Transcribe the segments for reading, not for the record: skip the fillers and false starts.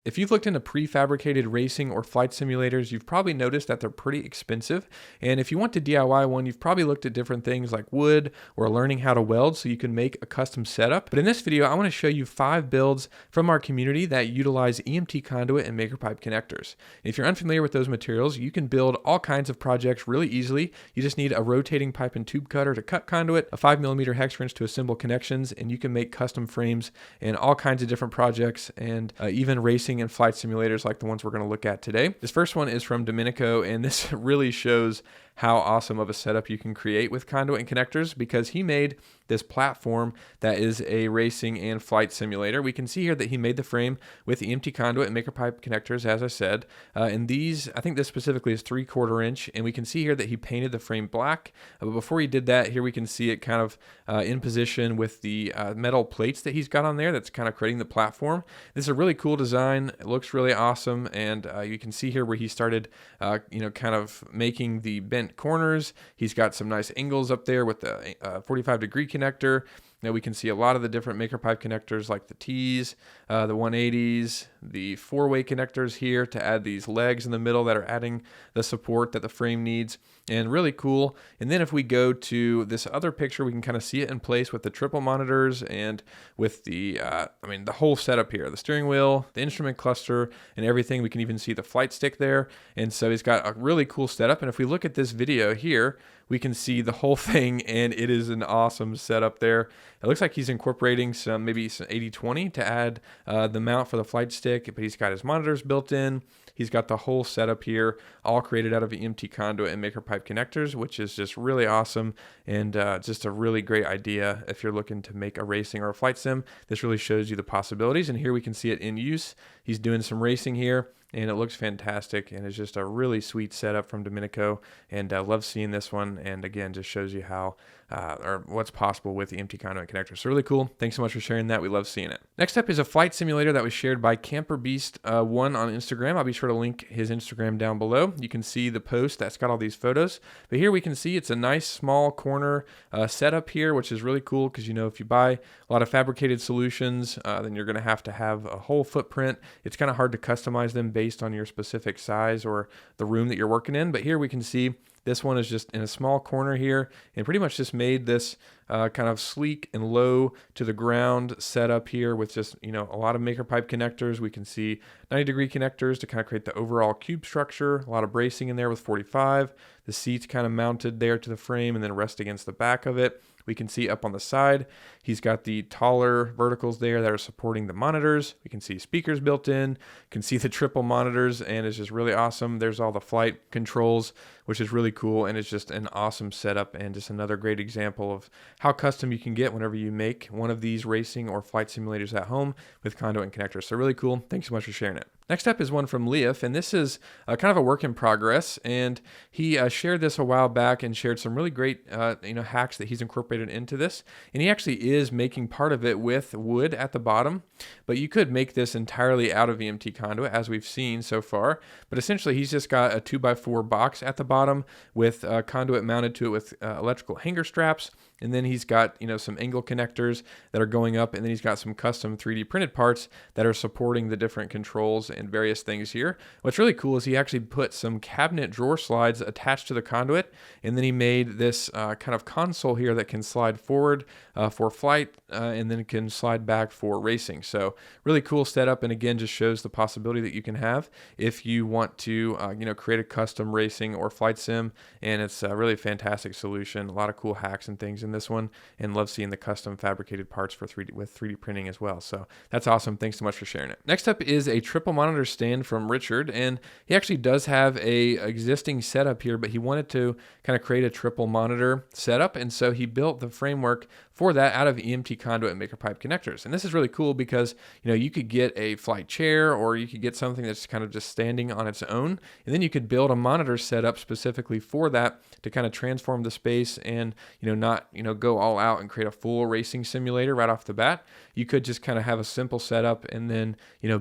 If you've looked into prefabricated racing or flight simulators, you've probably noticed that they're pretty expensive. And if you want to DIY one, you've probably looked at different things like wood or learning how to weld so you can make a custom setup. But in this video, I want to show you 5 builds from our community that utilize EMT conduit and maker pipe connectors. If you're unfamiliar with those materials, you can build all kinds of projects really easily. You just need a rotating pipe and tube cutter to cut conduit, a 5mm hex wrench to assemble connections, and you can make custom frames in all kinds of different projects and even racing and flight simulators like the ones we're going to look at today. This first one is from Domenico, and this really shows how awesome of a setup you can create with conduit and connectors, because he made this platform that is a racing and flight simulator. We can see here that he made the frame with the empty conduit and maker pipe connectors, as I said. And these, I think this specifically is 3/4 inch, and we can see here that he painted the frame black. But before he did that, here we can see it kind of in position with the metal plates that he's got on there that's kind of creating the platform. This is a really cool design. It looks really awesome, and you can see here where he started, kind of making the bent corners. He's got some nice angles up there with the 45-degree connector. Now we can see a lot of the different maker pipe connectors like the T's, the 180s, the 4-way connectors here to add these legs in the middle that are adding the support that the frame needs, and really cool. And then if we go to this other picture, we can kind of see it in place with the triple monitors and with the, the whole setup here, the steering wheel, the instrument cluster, and everything. We can even see the flight stick there. And so he's got a really cool setup. And if we look at this video here, we can see the whole thing, and it is an awesome setup there. It looks like he's incorporating maybe some 80/20 to add the mount for the flight stick, but he's got his monitors built in. He's got the whole setup here, all created out of EMT conduit and maker pipe connectors, which is just really awesome and just a really great idea if you're looking to make a racing or a flight sim. This really shows you the possibilities, and here we can see it in use. He's doing some racing here, and it looks fantastic, and it's just a really sweet setup from Domenico, and I love seeing this one, and again, just shows you how or what's possible with the empty conduit connector. So really cool. Thanks so much for sharing that. We love seeing it. Next up is a flight simulator that was shared by CamperBeast1 on Instagram. I'll be sure to link his Instagram down below. You can see the post that's got all these photos, but here we can see it's a nice small corner setup here, which is really cool because, if you buy a lot of fabricated solutions, then you're going to have a whole footprint. It's kind of hard to customize them based on your specific size or the room that you're working in, but here we can see this one is just in a small corner here and pretty much just made this kind of sleek and low to the ground setup here with just, a lot of maker pipe connectors. We can see 90-degree connectors to kind of create the overall cube structure, a lot of bracing in there with 45. The seats kind of mounted there to the frame and then rest against the back of it. We can see up on the side, he's got the taller verticals there that are supporting the monitors. We can see speakers built in, can see the triple monitors, and it's just really awesome. There's all the flight controls, which is really cool, and it's just an awesome setup and just another great example of how custom you can get whenever you make one of these racing or flight simulators at home with conduit and connectors. So really cool. Thanks so much for sharing it. Next up is one from Leif, and this is kind of a work in progress, and he shared this a while back and shared some really great hacks that he's incorporated into this, and he actually is making part of it with wood at the bottom, but you could make this entirely out of EMT conduit as we've seen so far, but essentially he's just got a 2x4 box at the bottom with conduit mounted to it with electrical hanger straps, and then he's got some angle connectors that are going up, and then he's got some custom 3D printed parts that are supporting the different controls and various things here. What's really cool is he actually put some cabinet drawer slides attached to the conduit, and then he made this kind of console here that can slide forward for flight and then can slide back for racing. So really cool setup, and again just shows the possibility that you can have if you want to create a custom racing or flight sim, and it's a really fantastic solution. A lot of cool hacks and things in this one, and love seeing the custom fabricated parts for 3D printing as well. So that's awesome. Thanks so much for sharing it. Next up is a triple monitor stand from Richard, and he actually does have a existing setup here, but he wanted to kind of create a triple monitor setup, and so he built the framework for that out of EMT conduit and maker pipe connectors. And this is really cool because you could get a flight chair, or you could get something that's kind of just standing on its own, and then you could build a monitor setup specifically for that to kind of transform the space and not go all out and create a full racing simulator right off the bat. You could just kind of have a simple setup and then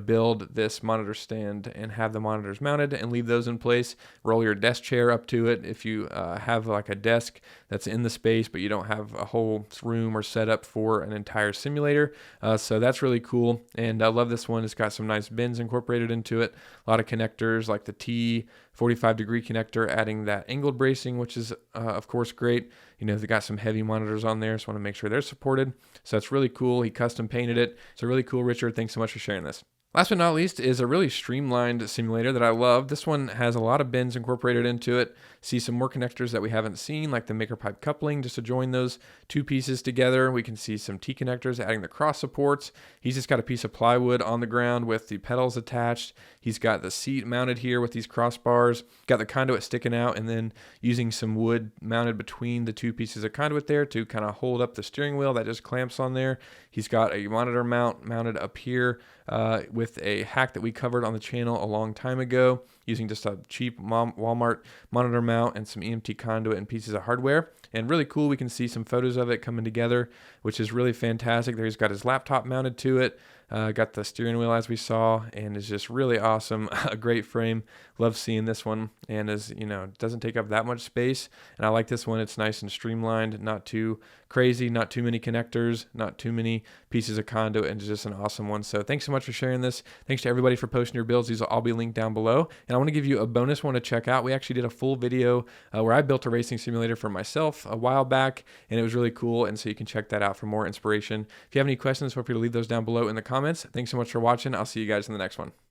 build this monitor stand and have the monitors mounted and leave those in place. Roll your desk chair up to it if you have like a desk that's in the space but you don't have a whole room room or setup for an entire simulator. So that's really cool. And I love this one. It's got some nice bins incorporated into it. A lot of connectors like the T 45-degree connector, adding that angled bracing, which is of course great. You know, they got some heavy monitors on there, so I want to make sure they're supported. So that's really cool. He custom painted it. So really cool, Richard. Thanks so much for sharing this. Last but not least is a really streamlined simulator that I love. This one has a lot of bins incorporated into it. See some more connectors that we haven't seen, like the maker pipe coupling, just to join those two pieces together. We can see some T connectors adding the cross supports. He's just got a piece of plywood on the ground with the pedals attached. He's got the seat mounted here with these crossbars, got the conduit sticking out, and then using some wood mounted between the two pieces of conduit there to kind of hold up the steering wheel that just clamps on there. He's got a monitor mount mounted up here with a hack that we covered on the channel a long time ago, using just a cheap Walmart monitor mount and some EMT conduit and pieces of hardware. And really cool, we can see some photos of it coming together, which is really fantastic. There he's got his laptop mounted to it, got the steering wheel as we saw, and is just really awesome. A great frame. Love seeing this one, and is, you know, doesn't take up that much space. And I like this one. It's nice and streamlined, not too crazy, not too many connectors, not too many pieces of conduit, and just an awesome one. So thanks so much for sharing this. Thanks to everybody for posting your builds. These will all be linked down below. And I want to give you a bonus one to check out. We actually did a full video where I built a racing simulator for myself a while back, and it was really cool. And so you can check that out for more inspiration. If you have any questions, feel free to leave those down below in the comments. Thanks so much for watching. I'll see you guys in the next one.